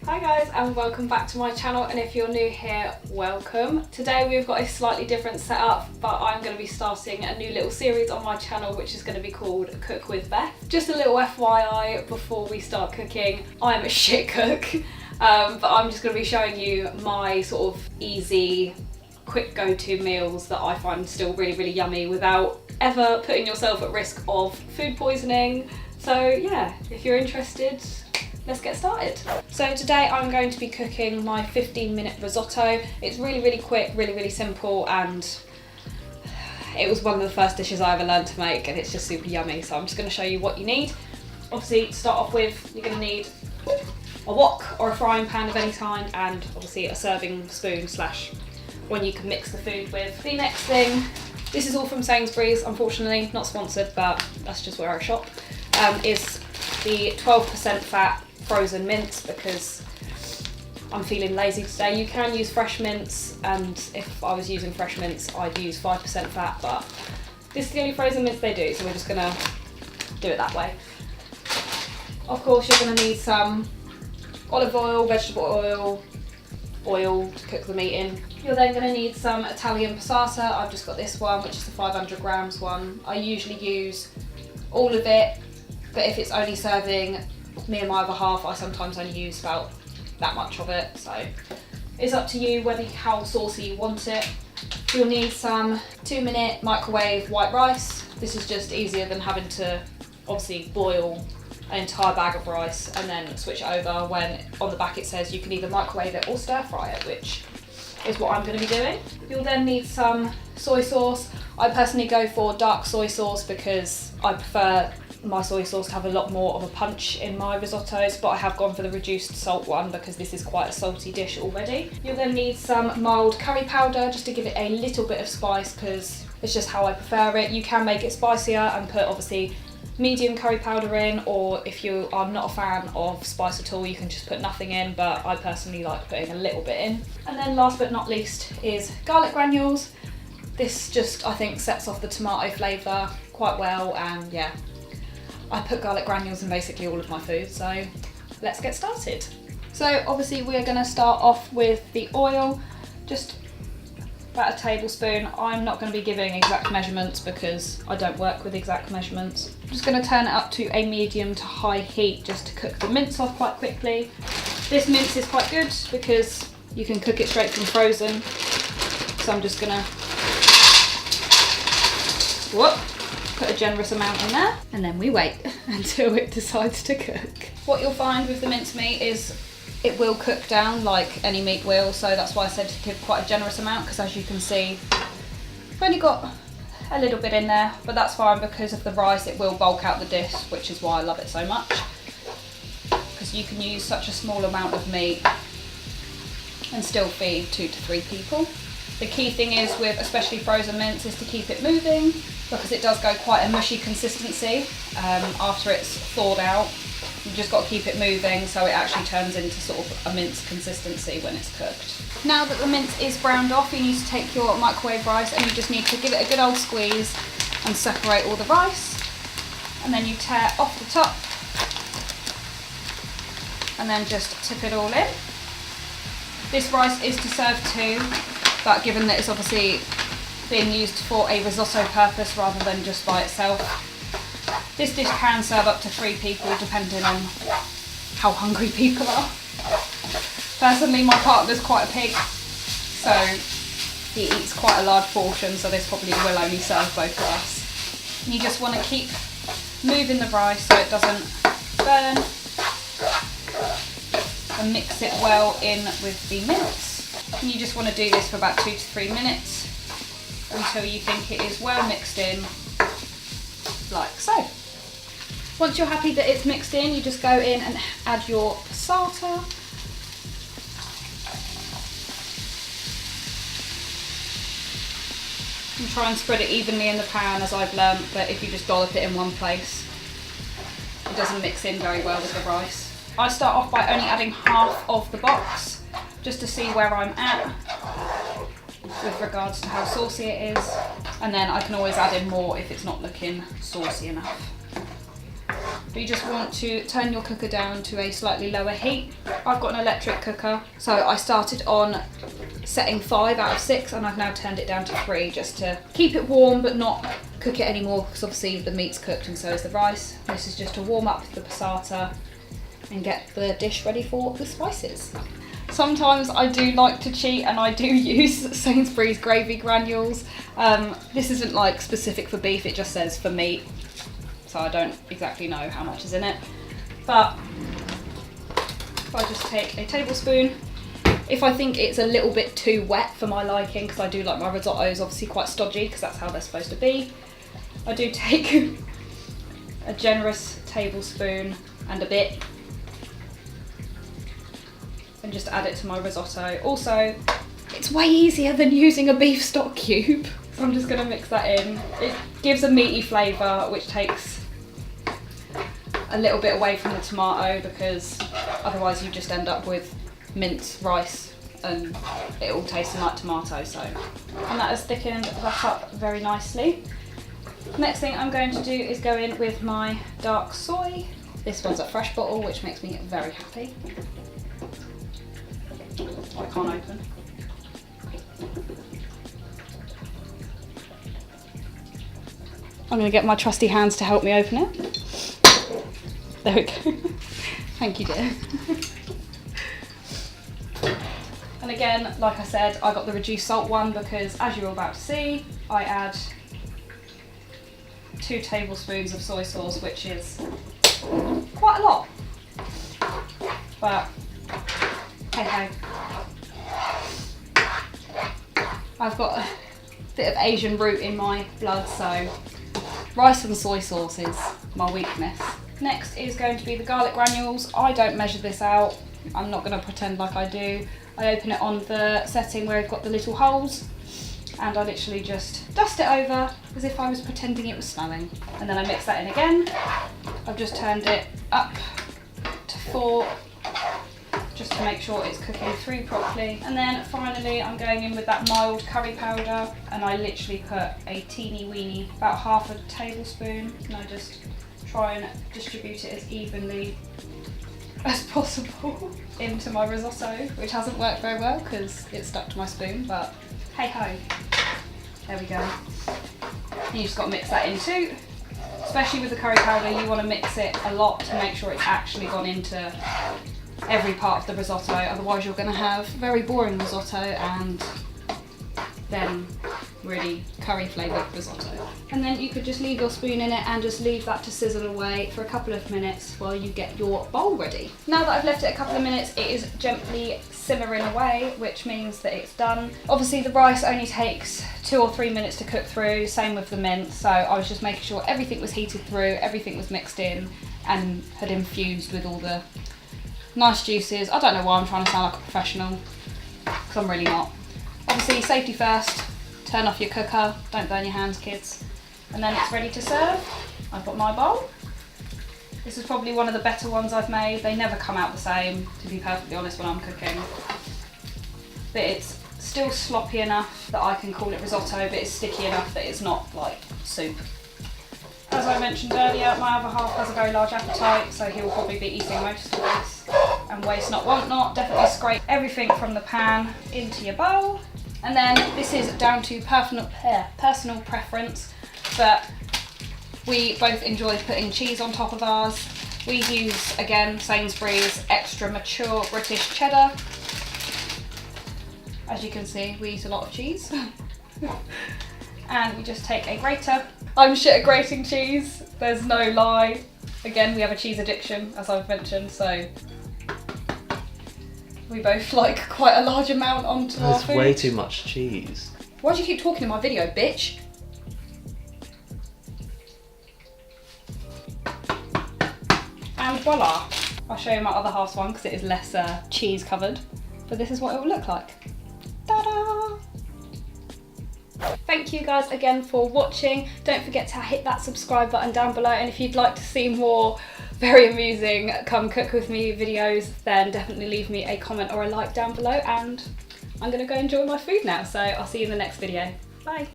Hi guys and welcome back to my channel, and if you're new here, welcome. Today we've got a slightly different setup, but I'm going to be starting a new little series on my channel which is going to be called Cook with Beth. Just a little FYI before we start cooking, I'm a shit cook, but I'm just going to be showing you my sort of easy, quick go-to meals that I find still really yummy without ever putting yourself at risk of food poisoning. So yeah, if you're interested, let's get started. So today I'm going to be cooking my 15-minute risotto. It's really quick, really simple, and it was one of the first dishes I ever learned to make, and it's just super yummy. So I'm just going to show you what you need. Obviously, to start off with, you're going to need a wok or a frying pan of any kind, and obviously a serving spoon slash one you can mix the food with. The next thing, this is all from Sainsbury's, unfortunately, not sponsored, but that's just where I shop, is the 12% fat frozen mince, because I'm feeling lazy today. You can use fresh mince, and if I was using fresh mince I'd use 5% fat, but this is the only frozen mince they do, so we're just gonna do it that way. Of course you're gonna need some olive oil, vegetable oil to cook the meat in. You're then gonna need some Italian passata. I've just got this one, which is the 500 grams one. I usually use all of it, but if it's only serving me and my other half, I sometimes only use about that much of it, so it's up to you how saucy you want it. You'll need some 2-minute microwave white rice. This is just easier than having to obviously boil an entire bag of rice and then switch it over, when on the back it says you can either microwave it or stir fry it, which is what I'm going to be doing. You'll then need some soy sauce. I personally go for dark soy sauce because I prefer my soy sauce to have a lot more of a punch in my risottos, but I have gone for the reduced salt one because this is quite a salty dish already. You'll then need some mild curry powder just to give it a little bit of spice, because it's just how I prefer it. You can make it spicier and put obviously medium curry powder in, or if you are not a fan of spice at all, you can just put nothing in, but I personally like putting a little bit in. And then last but not least is garlic granules. This just, I think, sets off the tomato flavour quite well, and yeah, I put garlic granules in basically all of my food, so let's get started. So obviously we're going to start off with the oil, just about a tablespoon. I'm not going to be giving exact measurements because I don't work with exact measurements. I'm just going to turn it up to a medium to high heat just to cook the mince off quite quickly. This mince is quite good because you can cook it straight from frozen, so I'm just going to put a generous amount in there, and then we wait until it decides to cook. What you'll find with the mincemeat is it will cook down like any meat will, so that's why I said to give quite a generous amount, because as you can see I've only got a little bit in there, but that's fine because of the rice. It will bulk out the dish, which is why I love it so much, because you can use such a small amount of meat and still feed 2 to 3 people. The key thing is with especially frozen mince is to keep it moving, because it does go quite a mushy consistency after it's thawed out. You've just got to keep it moving so it actually turns into sort of a mince consistency when it's cooked. Now that the mince is browned off, you need to take your microwave rice and you just need to give it a good old squeeze and separate all the rice. And then you tear off the top and then just tip it all in. This rice is to serve too, but given that it's obviously being used for a risotto purpose rather than just by itself, this dish can serve up to 3 people depending on how hungry people are. Personally, my partner's quite a pig, so he eats quite a large portion, so this probably will only serve both of us. You just want to keep moving the rice so it doesn't burn, and mix it well in with the mince. And you just want to do this for about 2 to 3 minutes until you think it is well mixed in, like so. Once you're happy that it's mixed in, you just go in and add your passata. And try and spread it evenly in the pan, as I've learnt, but if you just dollop it in one place, it doesn't mix in very well with the rice. I start off by only adding half of the box, just to see where I'm at with regards to how saucy it is, and then I can always add in more if it's not looking saucy enough. But you just want to turn your cooker down to a slightly lower heat. I've got an electric cooker, so I started on setting 5 out of 6 and I've now turned it down to 3 just to keep it warm but not cook it anymore, because obviously the meat's cooked and so is the rice. This is just to warm up the passata and get the dish ready for the spices. Sometimes I do like to cheat and I do use Sainsbury's gravy granules. This isn't like specific for beef, it just says for meat, so I don't exactly know how much is in it. But if I just take a tablespoon, if I think it's a little bit too wet for my liking, because I do like my risottos obviously quite stodgy because that's how they're supposed to be, I do take a generous tablespoon and a bit and just add it to my risotto. Also, it's way easier than using a beef stock cube. So I'm just gonna mix that in. It gives a meaty flavour which takes a little bit away from the tomato, because otherwise you just end up with mince rice and it all tasting like tomato. So, and that has thickened that up very nicely. Next thing I'm going to do is go in with my dark soy. This one's a fresh bottle, which makes me very happy. I can't open. I'm going to get my trusty hands to help me open it. There we go. Thank you, dear. And again, like I said, I got the reduced salt one because, as you're about to see, I add 2 tablespoons of soy sauce, which is quite a lot. But hey ho. I've got a bit of Asian root in my blood, so rice and soy sauce is my weakness. Next is going to be the garlic granules. I don't measure this out. I'm not going to pretend like I do. I open it on the setting where I've got the little holes, and I literally just dust it over as if I was pretending it was snowing. And then I mix that in again. I've just turned it up to 4 just to make sure it's cooking through properly. And then finally I'm going in with that mild curry powder, and I literally put a teeny weeny, about half a tablespoon, and I just try and distribute it as evenly as possible into my risotto, which hasn't worked very well because it's stuck to my spoon, but hey ho, there we go. And you just got to mix that in too. Especially with the curry powder, you want to mix it a lot to make sure it's actually gone into every part of the risotto, otherwise you're going to have very boring risotto and then really curry flavoured risotto. And then you could just leave your spoon in it and just leave that to sizzle away for a couple of minutes while you get your bowl ready. Now that I've left it a couple of minutes, it is gently simmering away, which means that it's done. Obviously the rice only takes 2 or 3 minutes to cook through, same with the mince, so I was just making sure everything was heated through, everything was mixed in and had infused with all the nice juices. I don't know why I'm trying to sound like a professional, because I'm really not. Obviously safety first, turn off your cooker, don't burn your hands kids, and then it's ready to serve. I've got my bowl. This is probably one of the better ones I've made. They never come out the same, to be perfectly honest, when I'm cooking. But it's still sloppy enough that I can call it risotto, but it's sticky enough that it's not like soup. As I mentioned earlier, my other half has a very large appetite, so he'll probably be eating most of this. And waste not, want not, definitely scrape everything from the pan into your bowl. And then this is down to personal preference, but we both enjoy putting cheese on top of ours. We use, again, Sainsbury's extra mature British cheddar. As you can see, we use a lot of cheese. And we just take a grater. I'm shit at grating cheese, there's no lie. Again, we have a cheese addiction, as I've mentioned, so we both like quite a large amount onto our food. There's way too much cheese. Why do you keep talking in my video, bitch? And voila! I'll show you my other half's one because it is less cheese covered, but this is what it will look like. Ta-da! Thank you guys again for watching. Don't forget to hit that subscribe button down below, and if you'd like to see more very amusing come cook with me videos, then definitely leave me a comment or a like down below, and I'm gonna go enjoy my food now, so I'll see you in the next video. Bye!